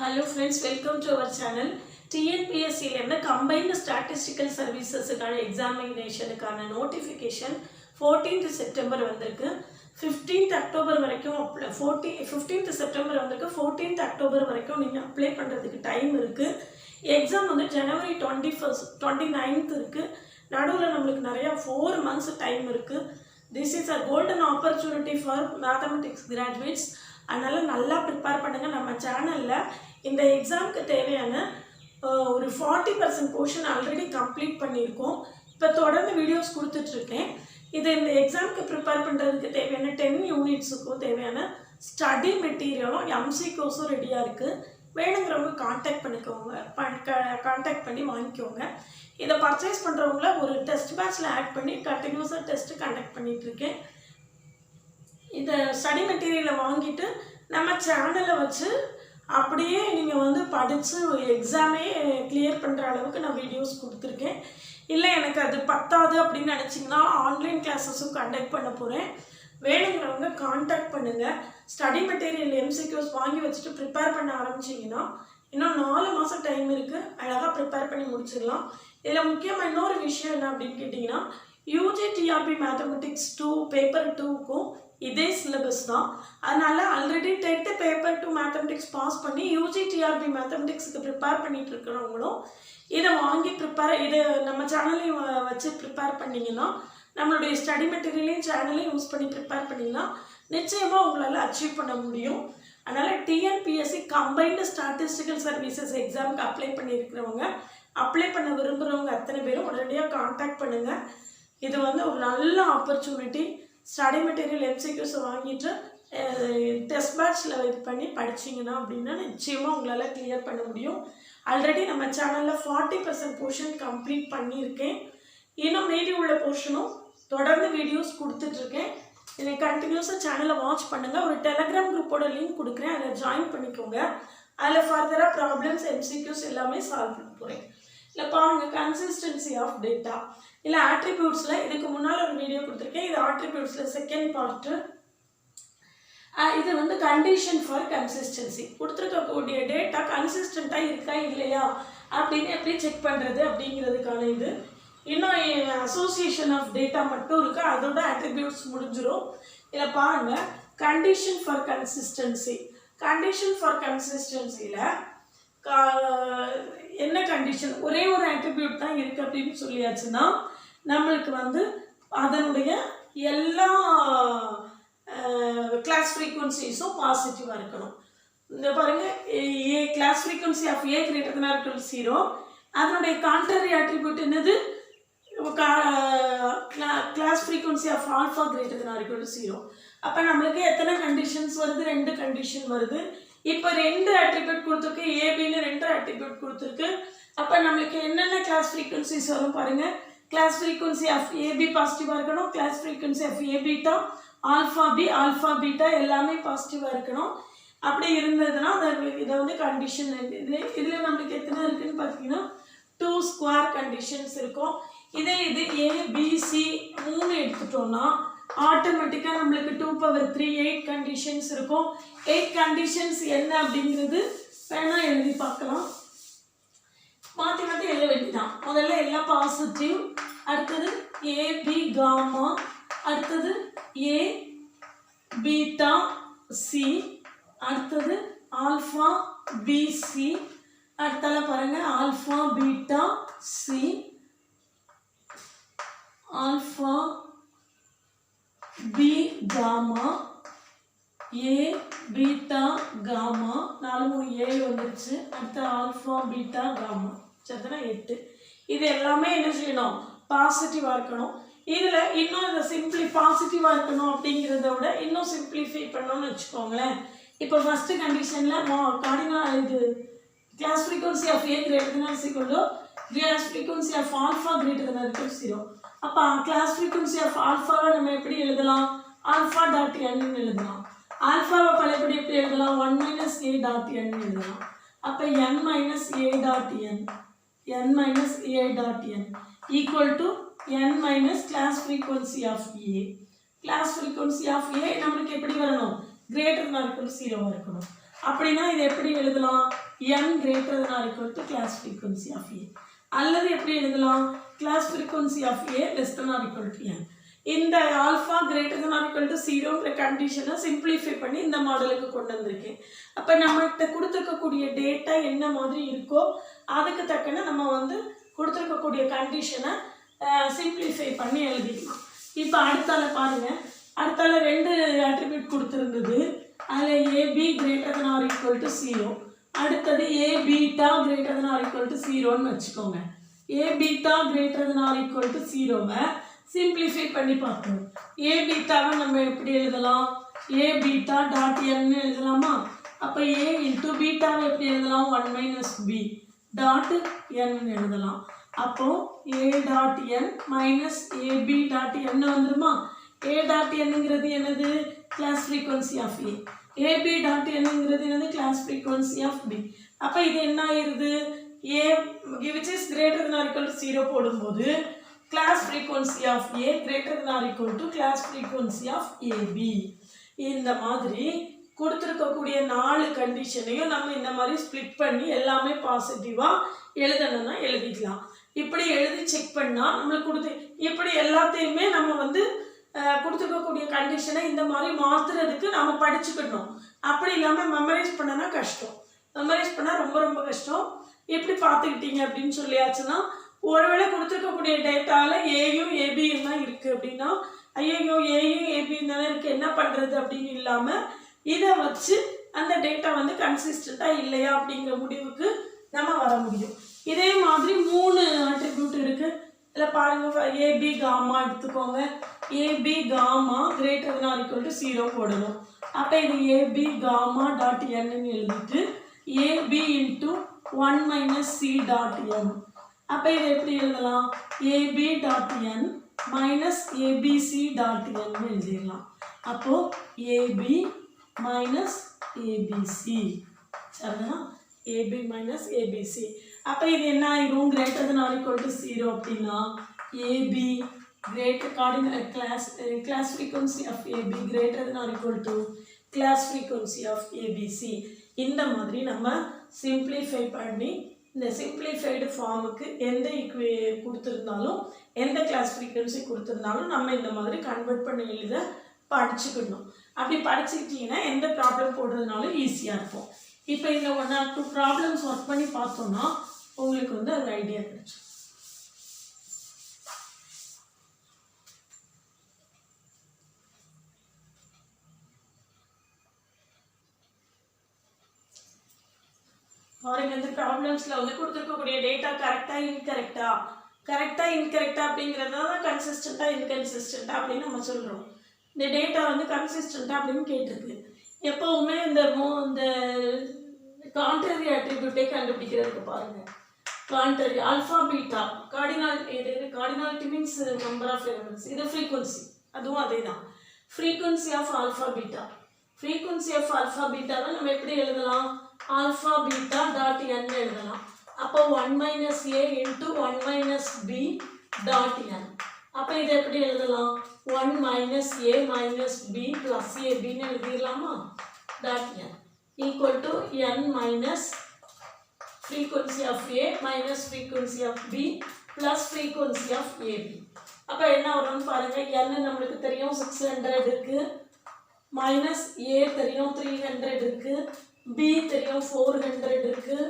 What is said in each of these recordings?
Hello friends, welcome to our channel. TNPSC Combined Statistical Services Examination Notification 14th September 15th October 15th September 14th October apply பண்றதுக்கு time இருக்கு. Exam January 21st 29th இருக்கு. நடுவுல நமக்கு நிறைய 4 months time இருக்கு. This is a golden opportunity for mathematics graduates. அதனால நல்லா prepare பண்ணுங்க. நம்ம சேனல்ல இந்த எக்ஸாம்க்கு தேவையான ஒரு 40% போர்ஷன் ஆல்ரெடி கம்ப்ளீட் பண்ணியிருக்கோம். இப்போ தொடர்ந்து வீடியோஸ் கொடுத்துட்டு இருக்கேன். இது இந்த எக்ஸாம்க்கு ப்ரிப்பேர் பண்ணுறதுக்கு தேவையான 10 யூனிட்ஸுக்கும் தேவையான ஸ்டடி மெட்டீரியலும் எம்சிக்யூஸும் ரெடியாக இருக்குது. வேணுங்கிறவங்க கான்டாக்ட் பண்ணி வாங்கிக்கோங்க. இதை பர்ச்சேஸ் பண்ணுறவங்கள ஒரு டெஸ்ட் பேட்சில் ஆட் பண்ணி கண்டினியூஸாக டெஸ்ட்டு கண்டக்ட் பண்ணிகிட்ருக்கேன். இந்த ஸ்டடி மெட்டீரியலை வாங்கிட்டு நம்ம சேனலில் வச்சு அப்படியே நீங்கள் படித்து எக்ஸாமே கிளியர் பண்ணுற அளவுக்கு நான் வீடியோஸ் கொடுத்துருக்கேன். இல்லை எனக்கு அது பத்தாது அப்படின்னு நினச்சிங்கன்னா ஆன்லைன் கிளாஸஸும் கண்டக்ட் பண்ண போகிறேன். வேணுங்கிறவங்க கான்டாக்ட் பண்ணுங்கள். ஸ்டடி மெட்டீரியல் எம்சிக்யூஸ் வாங்கி வச்சுட்டு ப்ரிப்பேர் பண்ண ஆரம்பிச்சிங்கன்னா இன்னும் 4 மாதம் டைம் இருக்குது. அழகாக ப்ரிப்பேர் பண்ணி முடிச்சிடலாம். இதில் முக்கியமாக இன்னொரு விஷயம் என்ன அப்படின்னு கேட்டிங்கன்னா, யூஜி டிஆர்பி மேத்தமெட்டிக்ஸ் 2 பேப்பர் 2க்கும் இதே சிலபஸ் தான். அதனால் already TET paper 2 mathematics pass பண்ணி யூஜி டிஆர்பி மேத்தமெட்டிக்ஸுக்கு ப்ரிப்பேர் பண்ணிகிட்டு இருக்கிறவங்களும் இதை வாங்கி இதை நம்ம சேனலையும் வச்சு ப்ரிப்பேர் பண்ணிங்கன்னா, நம்மளுடைய ஸ்டடி மெட்டீரியலையும் சேனலையும் யூஸ் பண்ணி ப்ரிப்பேர் பண்ணிங்கன்னா நிச்சயமாக உங்களால் அச்சீவ் பண்ண முடியும். அதனால் டிஎன்பிஎஸ்சி கம்பைன்டு ஸ்டாட்டிஸ்டிக்கல் சர்வீசஸ் எக்ஸாமுக்கு அப்ளை பண்ணியிருக்கிறவங்க, அப்ளை பண்ண விரும்புகிறவங்க அத்தனை பேரும் உடனடியாக கான்டாக்ட் பண்ணுங்கள். இது ஒரு நல்ல ஆப்பர்ச்சுனிட்டி. ஸ்டடி மெட்டீரியல் எம்சிக்யூஸை வாங்கிட்டு டெஸ்ட் பேட்சில் இது பண்ணி படிச்சிங்கன்னா அப்படின்னா நிச்சயமாக உங்களால் கிளியர் பண்ண முடியும். ஆல்ரெடி நம்ம சேனலில் 40% போர்ஷன் கம்ப்ளீட் பண்ணியிருக்கேன். இன்னும் மீதி உள்ள போர்ஷனும் தொடர்ந்து வீடியோஸ் கொடுத்துட்ருக்கேன். இதை கண்டினியூஸாக சேனலை வாட்ச் பண்ணுங்கள். ஒரு டெலகிராம் குரூப்போட லிங்க் கொடுக்குறேன், அதை ஜாயின் பண்ணிக்கோங்க. அதில் ஃபர்தராக ப்ராப்ளம்ஸ் எம்சிக்யூஸ் எல்லாமே சால்வ் பண்ண போகிறேன். இல்லை பாருங்கள், கன்சிஸ்டன்சி ஆஃப் டேட்டா இல்லை ஆட்ரிபியூட்ஸில் இதுக்கு முன்னால் ஒரு வீடியோ கொடுத்துருக்கேன். இது ஆட்ரிபியூட்ஸில் செகண்ட் பார்ட்டு. இது கண்டிஷன் ஃபார் கன்சிஸ்டன்சி. கொடுத்துருக்கக்கூடிய டேட்டா கன்சிஸ்டண்ட்டாக இருக்கா இல்லையா அப்படின்னு எப்படி செக் பண்ணுறது அப்படிங்கிறதுக்கான இது. இன்னும் அசோசியேஷன் ஆஃப் டேட்டா மட்டும் இருக்குது, அதோட ஆட்ரிபியூட்ஸ் முடிஞ்சிடும். இதில் பாருங்கள், condition for consistency. Condition for கன்சிஸ்டன்சியில் என்ன கண்டிஷன், ஒரே ஒரு ஆட்ரிபியூட் தான் இருக்குது அப்படின்னு சொல்லியாச்சுன்னா நம்மளுக்கு அதனுடைய எல்லா கிளாஸ் ஃப்ரீக்வன்சிஸும் பாசிட்டிவாக இருக்கணும். இந்த பாருங்கள், A class frequency of A greater than or equal 0. அதனுடைய கான்ட்ரரி ஆட்ரிபியூட் என்னது, class frequency of alpha greater than or equal 0. அப்போ நம்மளுக்கு எத்தனை கண்டிஷன்ஸ் வருது, 2 கண்டிஷன் வருது. இப்போ 2 ஆட்ரிபியூட் கொடுத்துருக்கு, ஏபின்னு 2 ஆட்ரிபியூட் கொடுத்துருக்கு. அப்போ நம்மளுக்கு என்னென்ன கிளாஸ் ஃப்ரீக்வன்சிஸ் வரும் பாருங்கள். கிளாஸ் ஃப்ரீக்வன்சி ஆஃப் ஏபி பாசிட்டிவாக இருக்கணும். Class frequency of A beta, alpha beta எல்லாமே பாசிட்டிவாக இருக்கணும். அப்படி இருந்ததுன்னா இதை கண்டிஷன். இதில் நம்மளுக்கு எத்தனை இருக்குதுன்னு பார்த்தீங்கன்னா 2 ஸ்கொயர் கண்டிஷன்ஸ் இருக்கும். இது ஏபிசி 3 எடுத்துட்டோம்னா ஆட்டோமேட்டிக்காக நம்மளுக்கு 2⁻3 8 கண்டிஷன்ஸ் இருக்கும். 8 கண்டிஷன்ஸ் என்ன அப்படிங்கிறது வேணால் எழுதி பார்க்கலாம். மாற்றி மாற்றி எழுத வேண்டியதான். முதல்ல எல்லாம் பாசிட்டிவ், அடுத்தது ஏபி காமா, அடுத்தது ஏ பீட்டா சி, அடுத்தது ஆல்ஃபா பிசி, அடுத்தால பாருங்கள் alpha beta C, alpha B gamma, A beta gamma, 4 3 7 வந்துருச்சு. அடுத்து ஆல்ஃபா பீட்டா காமா, சரிதானா 8. இது எல்லாமே என்ன செய்யணும், பாசிட்டிவாக இருக்கணும். இதில் இன்னும் இதை பாசிட்டிவாக இருக்கணும் அப்படிங்கிறத விட இன்னும் சிம்பிளிஃபை பண்ணணும்னு வச்சுக்கோங்களேன். இப்போ ஃபஸ்ட்டு கண்டிஷனில் இது class frequency of A greater than or equal to class frequency of alpha greater than or equal 0. அப்போ கிளாஸ் ஃப்ரீக்வன்சி ஆஃப் ஆல்ஃபாவை நம்ம எப்படி எழுதலாம், ஆல்ஃபா டாட் என்னு எழுதலாம். ஆல்ஃபாவை பழையபடி எப்படி எழுதலாம், 1 - a டாட் n எழுதலாம். அப்போ n - a dot n equal to n minus class frequency of A. Class frequency of A நம்மளுக்கு எப்படி வரணும், greater than or equal to 0 இருக்கணும். அப்படின்னா இது எப்படி எழுதலாம்? n greater than or equal to class frequency of A. அல்லது எப்படி எழுதலாம்? class frequency of A less than or equal to n. இந்த alpha greater than or equal to 0ன்ற கண்டிஷனை சிம்பிளிஃபை பண்ணி இந்த மாடலுக்கு கொண்டு வந்திருக்கேன். அப்போ நம்மகிட்ட கொடுத்துருக்கக்கூடிய டேட்டா என்ன மாதிரி இருக்கோ அதுக்கு தக்கன நம்ம வந்து கொடுத்துருக்கக்கூடிய கண்டிஷனை சிம்பிளிஃபை பண்ணி எழுதிக்கலாம். இப்போ அடுத்தால பாருங்கள், அடுத்தால 2 அட்ரிபியூட் கொடுத்துருந்தது. அதில் AB greater than or equal to 0. அடுத்தது A beta greater than or equal to 0ன்னு வச்சுக்கோங்க. A beta greater than or equal to 0வை சிம்பிளிஃபை பண்ணி பார்க்கணும். ஏ பீட்டாவை நம்ம எப்படி எழுதலாம்? ஏ பீட்டா டாட் என்னு எழுதலாமா? அப்போ ஏ இன்ட்டு பீட்டாவை எப்படி எழுதலாம்? 1 மைனஸ் பி டாட் என்னு எழுதலாம். அப்போ A dot N minus AB dot N வந்துருமா? ஏ டாட் என்னங்கிறது என்னது? Class frequency of A. AB dot என்னங்கிறது என்னது? Class frequency of B. அப்போ இது என்ன ஆயிருது? A which is greater than or equal to 0 போடும்போது class frequency of A greater than or equal to class frequency of AB. இந்த மாதிரி கொடுத்துருக்கக்கூடிய 4 கண்டிஷனையும் நம்ம இந்த மாதிரி ஸ்ப்ளிட் பண்ணி எல்லாமே பாசிட்டிவாக எழுதணும்னா எழுதிக்கலாம். இப்படி எழுதி செக் பண்ணால் நம்மளுக்கு கொடுத்து இப்படி எல்லாத்தையுமே நம்ம வந்து கொடுத்துருக்கக்கூடிய கண்டிஷனை இந்த மாதிரி மாற்றுறதுக்கு நம்ம படிச்சுக்கணும். அப்படி இல்லாமல் மெமரைஸ் பண்ணனா கஷ்டம். மெமரைஸ் பண்ணால் ரொம்ப ரொம்ப கஷ்டம். எப்படி பார்த்துக்கிட்டீங்க அப்படின்னு சொல்லியாச்சுன்னா, ஒருவேளை கொடுத்துருக்கக்கூடிய டேட்டாவில் ஏயும் ஏபியும் தான் இருக்குது அப்படின்னா, ஐயோ ஏயும் ஏபியும் தானே இருக்குது, என்ன பண்ணுறது அப்படின்னு இல்லாமல் இதை வச்சு அந்த டேட்டா வந்து கன்சிஸ்டண்ட்டாக இல்லையா அப்படிங்கிற முடிவுக்கு நம்ம வர முடியும். இதே மாதிரி 3 அட்ரிபியூட் இருக்குது. இதில் பாருங்கள், ஏபி காமா எடுத்துக்கோங்க. AB gamma greater than or equal to 0 போடணும். அப்போ இது ஏபி காமா டாட் என்னு எழுதிட்டு AB into 1 minus C dot N. அப்போ இதை எப்படி எழுதலாம்? AB dot N minus ABC dot N எழுதிடலாம். அப்போது ஏபி மைனஸ் ஏபிசி சரிங்களா? AB minus ABC. அப்போ இது என்ன ஆயிரும்? greater than or equal to 0 அப்படின்னா AB greater cardinal class frequency of AB greater than or equal to class frequency of ABC. இந்த மாதிரி நம்ம சிம்பிளிஃபை பண்ணி இந்த சிம்பிளிஃபைடு ஃபார்முக்கு எந்த கொடுத்துருந்தாலும் எந்த கிளாஸ் ஃப்ரீக்வன்சி கொடுத்துருந்தாலும் நம்ம இந்த மாதிரி கன்வெர்ட் பண்ணி எழுத படிச்சுக்கணும். அப்படி படிச்சுக்கிட்டிங்கன்னா எந்த ப்ராப்ளம் போடுறதுனாலும் ஈஸியாக இருக்கும். இப்போ இந்த 1 or 2 ப்ராப்ளம்ஸ் ஒர்க் பண்ணி பார்த்தோன்னா உங்களுக்கு வந்து அது ஐடியா கிடைக்கும். பாருங்க, இந்த ப்ராப்ளம்ஸில் வந்து கொடுத்துருக்கக்கூடிய டேட்டா கரெக்டாக இன்கரெக்டா அப்படிங்கிறத தான் கன்சிஸ்டண்ட்டாக இன்கன்சிஸ்டண்ட்டாக அப்படின்னு நம்ம சொல்கிறோம். இந்த டேட்டா வந்து கன்சிஸ்டண்ட்டாக அப்படின்னு கேட்டிருக்கு. எப்போவுமே இந்த கான்ட்ரரி அட்ரிபியூட்டை கண்டுபிடிக்கிறதுக்கு பாருங்கள். Contrary alpha beta cardinality means number of elements. இது ஃப்ரீக்வன்சி, அதுவும் அதே தான். Frequency of alpha beta. Frequency of alpha பீட்டாவை நம்ம எப்படி எழுதலாம்? ஆல்ஃபா பீட்டா டாட் என் எழுதலாம். அப்போ 1 minus A into 1 minus B dot N. அப்போ இதை எப்படி எழுதலாம்? 1 minus A minus B plus ஏபின்னு எழுதிடலாமா? Dot N equal to N minus frequency of A minus frequency of B plus frequency of AB. அப்போ என்ன வரும்னு பாருங்கள். n நம்மளுக்கு தெரியும் 600 இருக்குது, மைனஸ் A தெரியும் 300 இருக்குது, B தெரியும் 400 இருக்குது,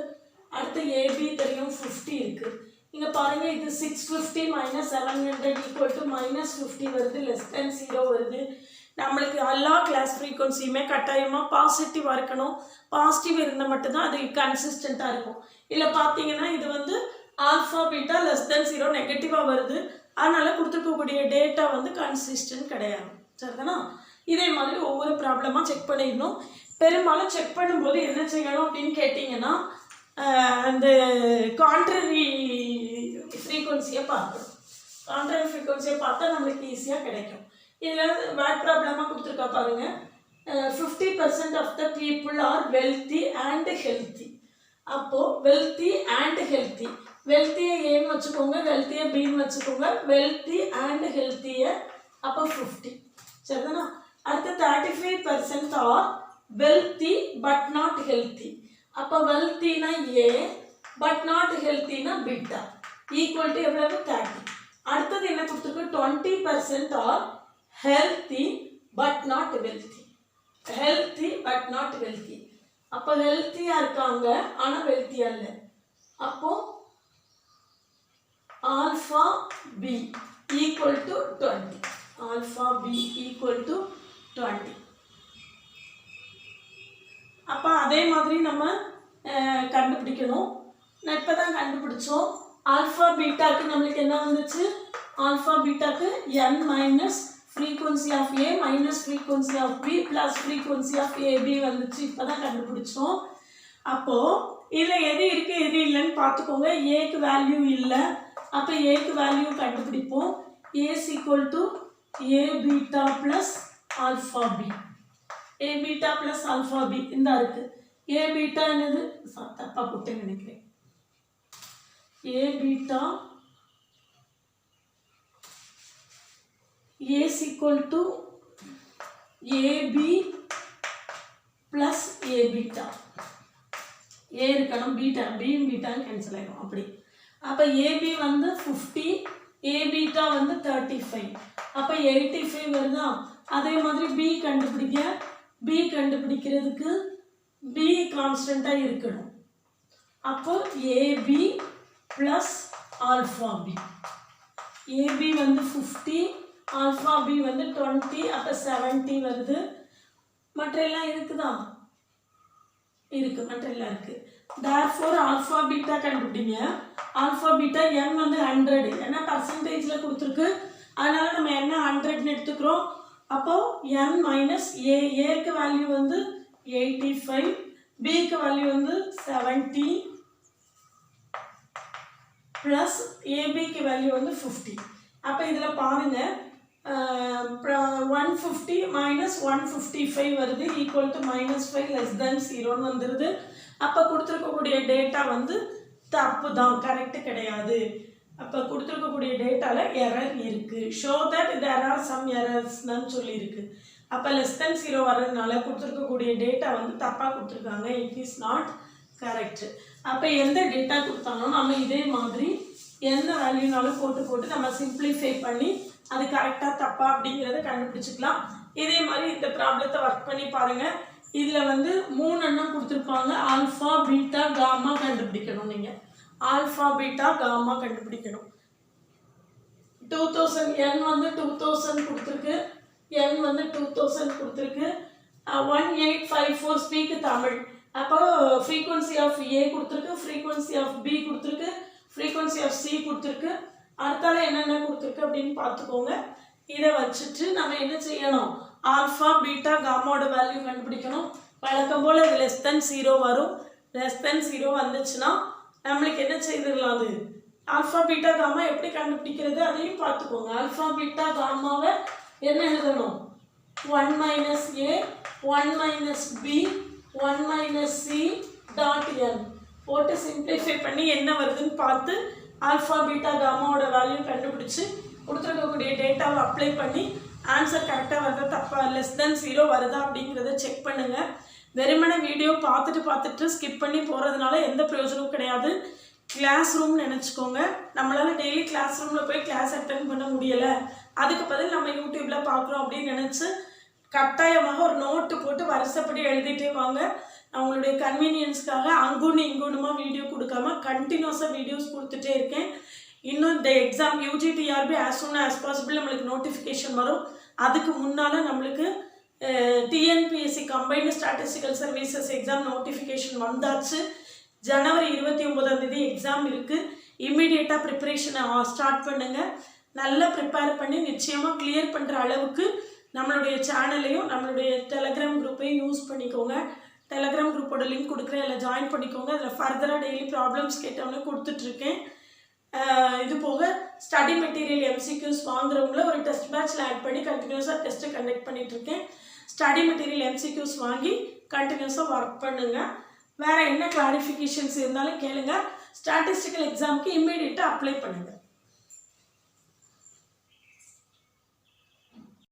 அடுத்து AB தெரியும் 50 இருக்குது. இங்கே பாருங்கள், இது 650 மைனஸ் 700 ஈக்குவல் டு மைனஸ் 50 வருது, லெஸ் தென் 0 வருது. நம்மளுக்கு எல்லா கிளாஸ் ஃப்ரீக்வன்சியுமே கட்டாயமாக பாசிட்டிவாக இருக்கணும். பாசிட்டிவ் இருந்தால் மட்டும்தான் அது கன்சிஸ்டண்ட்டாக இருக்கும். இல்லை பார்த்தீங்கன்னா இது வந்து ஆல்ஃபா பீட்டா லெஸ் தென் 0 நெகட்டிவாக வருது. அதனால் கொடுத்துருக்கக்கூடிய டேட்டா வந்து கன்சிஸ்டன்ட் கிடையாது. சரிதானா? இதே மாதிரி ஒவ்வொரு ப்ராப்ளமாக செக் பண்ணிடணும். பெரும்பாலும் செக் பண்ணும்போது என்ன செய்யணும் அப்படின்னு கேட்டிங்கன்னா, அந்த கான்ட்ரரி ஃப்ரீக்வன்சியை பார்க்கணும். கான்ட்ரரி ஃப்ரீக்வன்சியை பார்த்தா நம்மளுக்கு ஈஸியாக கிடைக்கும். இதில் வேட் ப்ராப்ளமாக கொடுத்துருக்கா பாருங்கள். 50% of the people are wealthy and healthy. அப்போது வெல்த்தி அண்ட் ஹெல்த்தி, வெல்த்தியை ஏன்னு வச்சுக்கோங்க, வெல்த்தியை பின்னு வச்சுக்கோங்க, வெல்த்தி அண்ட் ஹெல்த்தியை அப்போ 50. சரிதானா? அடுத்து 35% R wealthy but not healthy. அப்போ wealthyனா A but not healthyனா beta equal to எவ்வளவு 30. அடுத்தது என்ன கொடுத்துருக்கு 20% are healthy but not wealthy. healthy but not wealthy. அப்போ healthy-ஆ இருக்காங்க ஆனா wealthy அல்ல. அப்போ alpha b equal to 20. alpha b equal to 20. அப்போ அதே மாதிரி நம்ம கண்டுபிடிக்கணும். நான் இப்போ தான் கண்டுபிடிச்சோம். ஆல்ஃபா பீட்டாக்கு நம்மளுக்கு என்ன வந்துச்சு? ஆல்ஃபா பீட்டாக்கு n minus frequency of A minus frequency of B plus frequency of AB வந்துச்சு. இப்போ தான் கண்டுபிடிச்சோம். அப்போது இதில் எது இருக்குது எது இல்லைன்னு பார்த்துக்கோங்க. ஏக்கு வேல்யூ இல்லை. அப்போ ஏக்கு வேல்யூ கண்டுபிடிப்போம். As equal to A beta plus alpha B. A beta plus alpha B இந்த இருக்குது. ஏ பீட்டா என்னது? தப்பாக போட்டேன்னு நினைக்கிறேன். A beta is equal to AB plus A beta. A இருக்கணும் பீட்டா B பீட்டா கேன்சல் ஆயிடும் அப்படி. அப்போ AB வந்து 50 A beta வந்து 35. அப்போ 85 வருதா? அதே மாதிரி B கண்டுபிடிக்க B கண்டுபிடிக்கிறதுக்கு B கான்ஸ்டண்ட்டாக இருக்கணும். அப்போ AB plus alpha B. AB வந்து 50 ஆல்ஃபா பி வந்து 20 அப்போ 70 வருது. மற்றெல்லாம் இருக்குதா? இருக்குது, மற்றெல்லாம் இருக்குது. therefore ஆல்ஃபா பீட்டா கண்டுபிடிங்க. ஆல்ஃபா பீட்டா n வந்து 100 ஏன்னா பர்சன்டேஜில் கொடுத்துருக்கு. அதனால் நம்ம என்ன 100ன்னு எடுத்துக்கிறோம். அப்போது n மைனஸ் ஏக்கு வேல்யூ வந்து 85, பிக்கு வேல்யூ வந்து 70 ப்ளஸ் ஏபிக்கு வேல்யூ வந்து 50. அப்போ இதில் பாருங்கள் 150 minus 155 வருது ஈக்குவல் டு -5 less than 0ன்னு வந்துடுது. அப்போ கொடுத்துருக்கக்கூடிய டேட்டா வந்து தப்பு தான், கரெக்டு கிடையாது. அப்போ கொடுத்துருக்கக்கூடிய டேட்டாவில் எரர் இருக்குது. Show that there are some எரர்ஸ்ன்னு சொல்லியிருக்கு. அப்போ less than 0 வர்றதுனால கொடுத்துருக்கக்கூடிய டேட்டா வந்து தப்பாக கொடுத்துருக்காங்க. It is not correct. அப்போ எந்த டேட்டா கொடுத்தாலும் நம்ம இதே மாதிரி எந்த வேல்யூனாலும் போட்டு நம்ம சிம்பிளிஃபை பண்ணி அது கரெக்டாக தப்பா அப்படிங்கிறத கண்டுபிடிச்சிக்கலாம். இதே மாதிரி இந்த ப்ராப்ளத்தை ஒர்க் பண்ணி பாருங்கள். இதில் வந்து 3 எண்ணம் கொடுத்துருப்பாங்க. ஆல்ஃபா பீட்டா காமா கண்டுபிடிக்கணும். நீங்கள் ஆல்ஃபா பீட்டா காமா கண்டுபிடிக்கணும். 2000 n வந்து 2000 கொடுத்துருக்கு. n வந்து 2000 கொடுத்துருக்கு. 1854 ஸ்பீக்கு தமிழ். அப்போ ஃப்ரீக்வன்சி ஆஃப் ஏ கொடுத்துருக்கு, ஃப்ரீக்வன்சி ஆஃப் பி கொடுத்துருக்கு, ஃப்ரீக்வன்சி ஆஃப் சி கொடுத்துருக்கு. அடுத்தால என்னென்ன கொடுத்துருக்கு அப்படின்னு பார்த்துக்கோங்க. இதை வச்சுட்டு நம்ம என்ன செய்யணும்? ஆல்ஃபா பீட்டா காமாவோட வேல்யூ கண்டுபிடிக்கணும். வழக்கம் போல் இது லெஸ் தென் 0 வரும். லெஸ் தென் 0 வந்துச்சுன்னா நம்மளுக்கு என்ன செய்திடலாம்? அது ஆல்ஃபா பீட்டா காமா எப்படி கண்டுபிடிக்கிறது அதையும் பார்த்துக்கோங்க. ஆல்ஃபா பீட்டா காமாவை என்ன எழுதணும்? 1 minus A 1 minus B 1 minus C dot N போட்டு சிம்பிளிஃபை பண்ணி என்ன வருதுன்னு பார்த்து ஆல்ஃபா பீட்டா காமாவோட வேல்யூ கண்டுபிடிச்சி கொடுத்துருக்கக்கூடிய டேட்டாவை அப்ளை பண்ணி ஆன்சர் கரெக்டாக வருதா தப்பா லெஸ் தென் 0 வருதா அப்படிங்கிறத செக் பண்ணுங்கள். வெறுமனே வீடியோ பார்த்துட்டு ஸ்கிப் பண்ணி போகிறதுனால எந்த பிரயோஜனமும் கிடையாது. கிளாஸ் ரூம்னு நினச்சிக்கோங்க. நம்மளால் டெய்லி கிளாஸ் ரூமில் போய் கிளாஸ் அட்டென்ட் பண்ண முடியலை, அதுக்கு பதில் நம்ம யூடியூப்பில் பார்க்குறோம் அப்படின்னு நினச்சி கட்டாயமாக ஒரு நோட்டு போட்டு வருஷப்படி எழுதிட்டே வாங்க. அவங்களுடைய கன்வீனியன்ஸ்க்காக அங்குன்னு இங்குன்னுமா வீடியோ கொடுக்காம கண்டினியூஸாக வீடியோஸ் கொடுத்துட்டே இருக்கேன். இன்னும் இந்த exam UGTRB as soon as possible நம்மளுக்கு நோட்டிஃபிகேஷன் வரும். அதுக்கு முன்னால் நம்மளுக்கு TNPSC combined statistical services exam notification வந்தாச்சு. ஜனவரி 29 எக்ஸாம் இருக்குது. இம்மிடியேட்டாக ப்ரிப்பரேஷனை ஸ்டார்ட் பண்ணுங்கள். நல்லா ப்ரிப்பேர் பண்ணி நிச்சயமாக கிளியர் பண்ணுற அளவுக்கு நம்மளுடைய சேனலையும் நம்மளுடைய டெலகிராம் குரூப்பையும் யூஸ் பண்ணிக்கோங்க. டெலகிராம் குரூப்போட லிங்க் கொடுக்குறேன், அதில் ஜாயின் பண்ணிக்கோங்க. அதில் ஃபர்தராக டெய்லி ப்ராப்ளம்ஸ் கேட்டவொன்னே கொடுத்துட்ருக்கேன். இது போக ஸ்டடி மெட்டீரியல் MCQs வாங்குறவங்கள ஒரு டெஸ்ட் பேட்சில் ஆட் பண்ணி கண்டினியூஸாக டெஸ்ட்டு கண்டக்ட் பண்ணிகிட்ருக்கேன். ஸ்டடி மெட்டீரியல் MCQs வாங்கி கண்டினியூஸாக ஒர்க் பண்ணுங்கள். வேறு என்ன கிளாரிஃபிகேஷன்ஸ் இருந்தாலும் கேளுங்கள். ஸ்டாட்டிஸ்டிக்கல் எக்ஸாமுக்கு இம்மீடியட்டாக அப்ளை பண்ணுங்கள்.